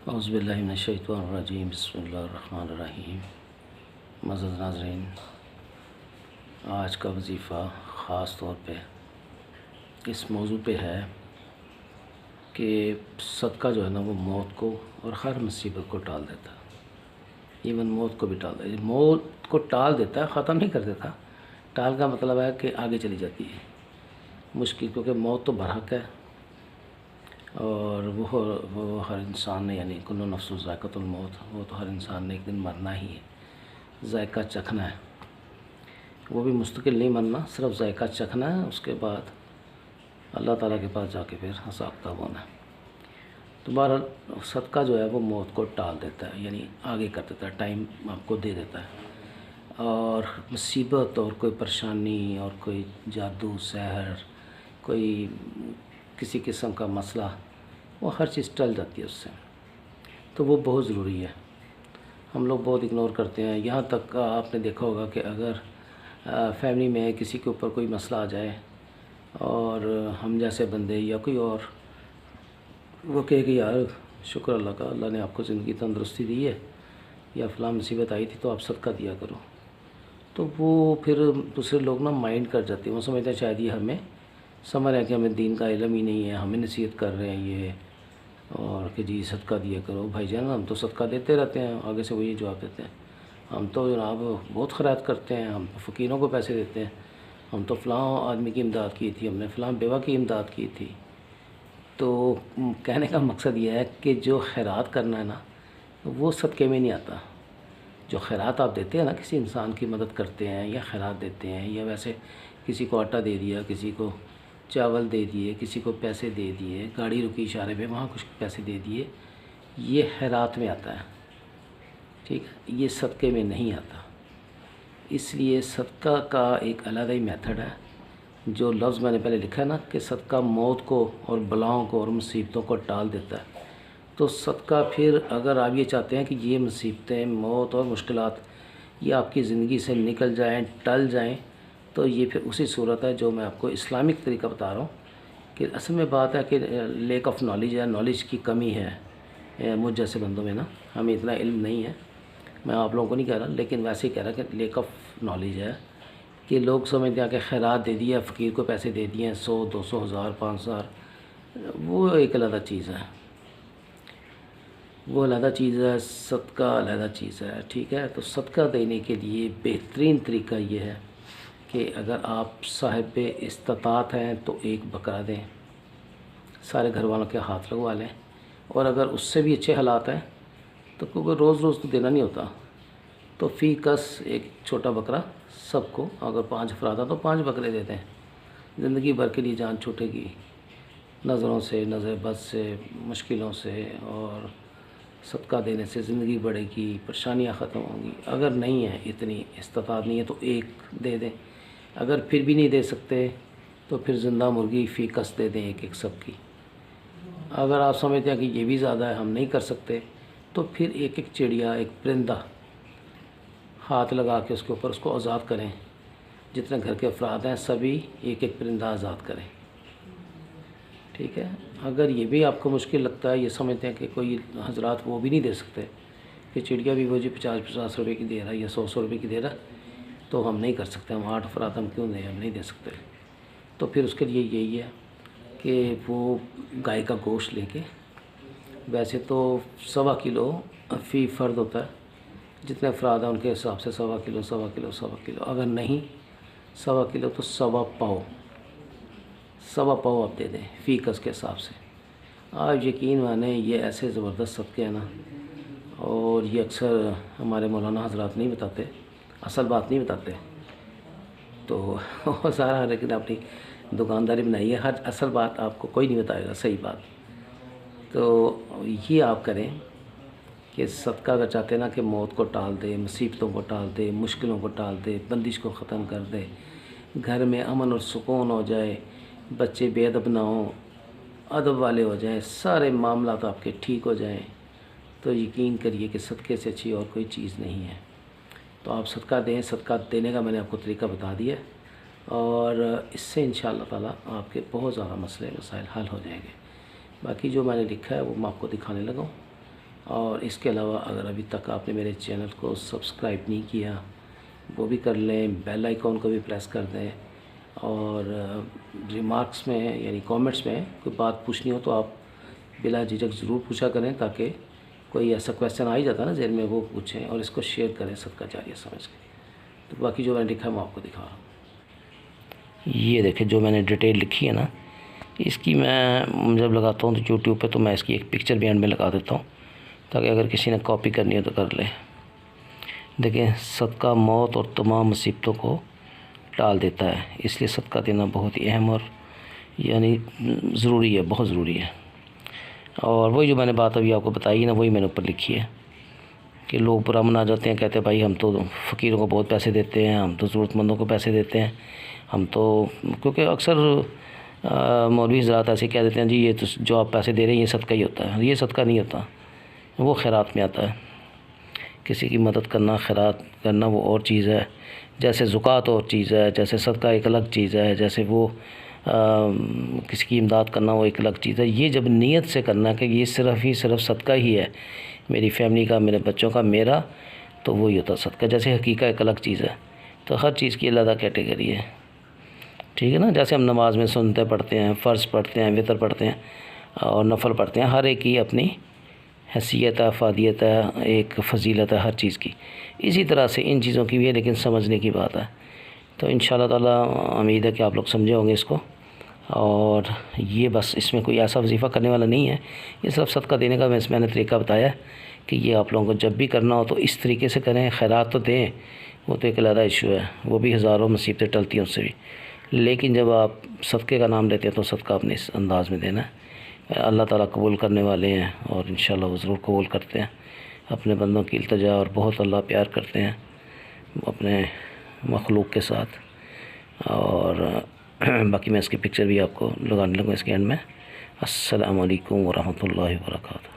اعوذ باللہ من الشیطان الرجیم، بسم اللہ الرحمن الرحیم۔ معزز ناظرین، آج کا وظیفہ خاص طور پہ اس موضوع پہ ہے کہ صدقہ جو ہے نا وہ موت کو اور ہر مصیبت کو ٹال دیتا ہے، ایون موت کو بھی ٹال دیتا ہے۔ موت کو ٹال دیتا ہے، ختم نہیں کر دیتا۔ ٹال کا مطلب ہے کہ آگے چلی جاتی ہے مشکل، کیونکہ موت تو برحق ہے اور وہ ہر انسان نے، یعنی کل نفس ذائقۃ الموت، وہ تو ہر انسان نے ایک دن مرنا ہی ہے، ذائقہ چکھنا ہے۔ وہ بھی مستقل نہیں مرنا، صرف ذائقہ چکھنا ہے، اس کے بعد اللہ تعالیٰ کے پاس جا کے پھر حساب کتاب ہونا ہے۔ تو بہرحال صدقہ جو ہے وہ موت کو ٹال دیتا ہے، یعنی آگے کر دیتا ہے، ٹائم آپ کو دے دیتا ہے، اور مصیبت اور کوئی پریشانی اور کوئی جادو سحر، کوئی کسی قسم کا مسئلہ، وہ ہر چیز ٹل جاتی ہے اس سے۔ تو وہ بہت ضروری ہے، ہم لوگ بہت اگنور کرتے ہیں۔ یہاں تک آپ نے دیکھا ہوگا کہ اگر فیملی میں کسی کے اوپر کوئی مسئلہ آ جائے اور ہم جیسے بندے یا کوئی اور وہ کہے کہ یار شکر اللہ کا، اللہ نے آپ کو زندگی تندرستی دی ہے، یا فلاں مصیبت آئی تھی تو آپ صدقہ دیا کرو، تو وہ پھر دوسرے لوگ نا مائنڈ کر جاتے ہیں، وہ سمجھتے ہیں شاید یہ ہمیں سمجھ رہے ہیں کہ ہمیں دین کا علم ہی نہیں ہے، ہمیں نصیحت کر رہے ہیں یہ، اور کہ جی صدقہ دیا کرو۔ بھائی جان، ہم تو صدقہ دیتے رہتے ہیں، آگے سے وہی جواب دیتے ہیں، ہم تو جناب بہت خیرات کرتے ہیں، ہم فقیروں کو پیسے دیتے ہیں، ہم تو فلاں آدمی کی امداد کی تھی، ہم نے فلاں بیوہ کی امداد کی تھی۔ تو کہنے کا مقصد یہ ہے کہ جو خیرات کرنا ہے نا وہ صدقے میں نہیں آتا۔ جو خیرات آپ دیتے ہیں نا، کسی انسان کی مدد کرتے ہیں یا خیرات دیتے ہیں، یا ویسے کسی کو آٹا دے دیا، کسی کو چاول دے دیے، کسی کو پیسے دے دیے، گاڑی رکی اشارے پہ وہاں کچھ پیسے دے دیے، یہ خیرات میں آتا ہے، ٹھیک ہے، یہ صدقے میں نہیں آتا۔ اس لیے صدقہ کا ایک علیحدہ ہی میتھڈ ہے۔ جو لفظ میں نے پہلے لکھا ہے نا کہ صدقہ موت کو اور بلاؤں کو اور مصیبتوں کو ٹال دیتا ہے، تو صدقہ پھر اگر آپ یہ چاہتے ہیں کہ یہ مصیبتیں، موت اور مشکلات یہ آپ کی زندگی سے نکل جائیں، ٹل جائیں، تو یہ پھر اسی صورت ہے جو میں آپ کو اسلامک طریقہ بتا رہا ہوں کہ اصل میں بات ہے کہ لیک آف نالج ہے، نالج کی کمی ہے مجھ جیسے بندوں میں نا، ہمیں اتنا علم نہیں ہے، میں آپ لوگوں کو نہیں کہہ رہا، لیکن ویسے ہی کہہ رہا کہ لیک آف نالج ہے کہ لوگ سمجھتے ہیں کہ خیرات دے دیا، فقیر کو پیسے دے دیے 100 200 1000 5000، وہ ایک علیحدہ چیز ہے، وہ علیحدہ چیز ہے، صدقہ علیحدہ چیز ہے، ٹھیک ہے۔ تو صدقہ دینے کے لیے بہترین طریقہ یہ ہے کہ اگر آپ صاحب استطاعت ہیں تو ایک بکرا دیں، سارے گھر والوں کے ہاتھ لگوا لیں، اور اگر اس سے بھی اچھے حالات ہیں تو کیونکہ روز روز تو دینا نہیں ہوتا، تو فی کس ایک چھوٹا بکرا سب کو، اگر 5 افراد ہیں تو 5 بکرے دے دیں، زندگی بھر کے لیے جان چھوٹے گی، نظروں سے، نظر بد سے، مشکلوں سے، اور صدقہ دینے سے زندگی بڑھے گی، پریشانیاں ختم ہوں گی۔ اگر نہیں ہے، اتنی استطاعت نہیں ہے، تو ایک دے دیں، اگر پھر بھی نہیں دے سکتے تو پھر زندہ مرغی فی کس دے دیں، ایک ایک سب کی۔ اگر آپ سمجھتے ہیں کہ یہ بھی زیادہ ہے، ہم نہیں کر سکتے، تو پھر ایک ایک چڑیا، ایک پرندہ ہاتھ لگا کے اس کے اوپر اس کو آزاد کریں، جتنے گھر کے افراد ہیں سبھی ایک ایک پرندہ آزاد کریں، ٹھیک ہے۔ اگر یہ بھی آپ کو مشکل لگتا ہے، یہ سمجھتے ہیں کہ کوئی حضرات وہ بھی نہیں دے سکتے کہ چڑیا بھی وہ جی 50 روپے کی دے رہا ہے یا 100 روپے کی دے رہا ہے، تو ہم نہیں کر سکتے، ہم 8 افراد ہم کیوں دیں، ہم نہیں دے سکتے، تو پھر اس کے لیے یہی ہے کہ وہ گائے کا گوشت لے کے، ویسے تو 1.25 کلو فی فرد ہوتا ہے، جتنے افراد ہیں ان کے حساب سے 1.25 کلو 1.25 کلو، اگر نہیں 1.25 کلو تو 1.25 پاؤ آپ دے دیں فی کس کے حساب سے۔ آپ یقین مانیں یہ ایسے زبردست صدقے ہیں نا، اور یہ اکثر ہمارے مولانا حضرات نہیں بتاتے، اصل بات نہیں بتاتے، تو سارا لیکن اپنی دکانداری بنائی ہے، ہر اصل بات آپ کو کوئی نہیں بتائے گا، صحیح بات۔ تو یہ آپ کریں کہ صدقہ اگر چاہتے ہیں نا کہ موت کو ٹال دے، مصیبتوں کو ٹال دے، مشکلوں کو ٹال دے، بندش کو ختم کر دے، گھر میں امن اور سکون ہو جائے، بچے بے ادب نہ ہوں، ادب والے ہو جائیں، سارے معاملات آپ کے ٹھیک ہو جائیں، تو یقین کریے کہ صدقے سے اچھی اور کوئی چیز نہیں ہے۔ تو آپ صدقہ دیں، صدقہ دینے کا میں نے آپ کو طریقہ بتا دیا، اور اس سے انشاءاللہ تعالیٰ آپ کے بہت زیادہ مسائل حل ہو جائیں گے۔ باقی جو میں نے لکھا ہے وہ میں آپ کو دکھانے لگا ہوں۔ اور اس کے علاوہ اگر ابھی تک آپ نے میرے چینل کو سبسکرائب نہیں کیا وہ بھی کر لیں، بیل آئیکن کو بھی پریس کر دیں، اور ریمارکس میں یعنی کامنٹس میں کوئی بات پوچھنی ہو تو آپ بلا جھجک ضرور پوچھا کریں، تاکہ کوئی ایسا کویسچن آ ہی جاتا ہے نا ذہن میں، وہ پوچھیں، اور اس کو شیئر کریں صدقہ جاریہ سمجھ کے۔ تو باقی جو میں نے لکھا ہے میں آپ کو دکھا رہا ہوں۔ یہ دیکھیں جو میں نے ڈیٹیل لکھی ہے نا، اس کی میں جب لگاتا ہوں تو یوٹیوب پہ تو میں اس کی ایک پکچر بھی اینڈ میں لگا دیتا ہوں، تاکہ اگر کسی نے کاپی کرنی ہو تو کر لے۔ دیکھیں صدقہ موت اور تمام مصیبتوں کو ٹال دیتا ہے، اس لیے صدقہ دینا بہت ہی اہم اور یعنی ضروری ہے، بہت ضروری ہے۔ اور وہی جو میں نے بات ابھی آپ کو بتائی نا، وہی میں نے اوپر لکھی ہے کہ لوگ برا منا جاتے ہیں، کہتے ہیں بھائی ہم تو فقیروں کو بہت پیسے دیتے ہیں، ہم تو ضرورت مندوں کو پیسے دیتے ہیں، ہم تو، کیونکہ اکثر مولوی حضرات ایسے کہہ دیتے ہیں جی یہ تو جو آپ پیسے دے رہے ہیں یہ صدقہ ہی ہوتا ہے۔ یہ صدقہ نہیں ہوتا، وہ خیرات میں آتا ہے۔ کسی کی مدد کرنا، خیرات کرنا وہ اور چیز ہے، جیسے زکوٰۃ اور چیز ہے، جیسے صدقہ ایک الگ چیز ہے، جیسے وہ کسی کی امداد کرنا وہ ایک الگ چیز ہے۔ یہ جب نیت سے کرنا کہ یہ صرف صدقہ ہی ہے، میری فیملی کا، میرے بچوں کا، میرا، تو وہی ہوتا صدقہ۔ جیسے حقیقہ ایک الگ چیز ہے، تو ہر چیز کی علیحدہ کیٹیگری ہے، ٹھیک ہے نا۔ جیسے ہم نماز میں سنتیں پڑھتے ہیں، فرض پڑھتے ہیں، وتر پڑھتے ہیں اور نفل پڑھتے ہیں، ہر ایک کی اپنی حیثیت ہے، افادیت ہے، ایک فضیلت ہے ہر چیز کی۔ اسی طرح سے ان چیزوں کی بھی ہے، لیکن سمجھنے کی بات ہے۔ تو انشاءاللہ تعالیٰ امید ہے کہ آپ لوگ سمجھے ہوں گے اس کو۔ اور یہ بس اس میں کوئی ایسا وظیفہ کرنے والا نہیں ہے، یہ صرف صدقہ دینے کا میں نے طریقہ بتایا ہے کہ یہ آپ لوگوں کو جب بھی کرنا ہو تو اس طریقے سے کریں۔ خیرات تو دیں، وہ تو ایک علیحدہ ایشو ہے، وہ بھی ہزاروں مصیبتیں ٹلتی ہیں اس سے بھی، لیکن جب آپ صدقے کا نام لیتے ہیں تو صدقہ اپنے اس انداز میں دینا ہے۔ اللہ تعالیٰ قبول کرنے والے ہیں، اور انشاءاللہ وہ ضرور قبول کرتے ہیں۔ اپنے بندوں کی التجا اور بہت اللہ پیار کرتے ہیں اپنے مخلوق کے ساتھ۔ اور باقی میں اس کی پکچر بھی آپ کو لگانے لگوں اس کے اینڈ میں۔ السلام علیکم ورحمۃ اللہ وبرکاتہ۔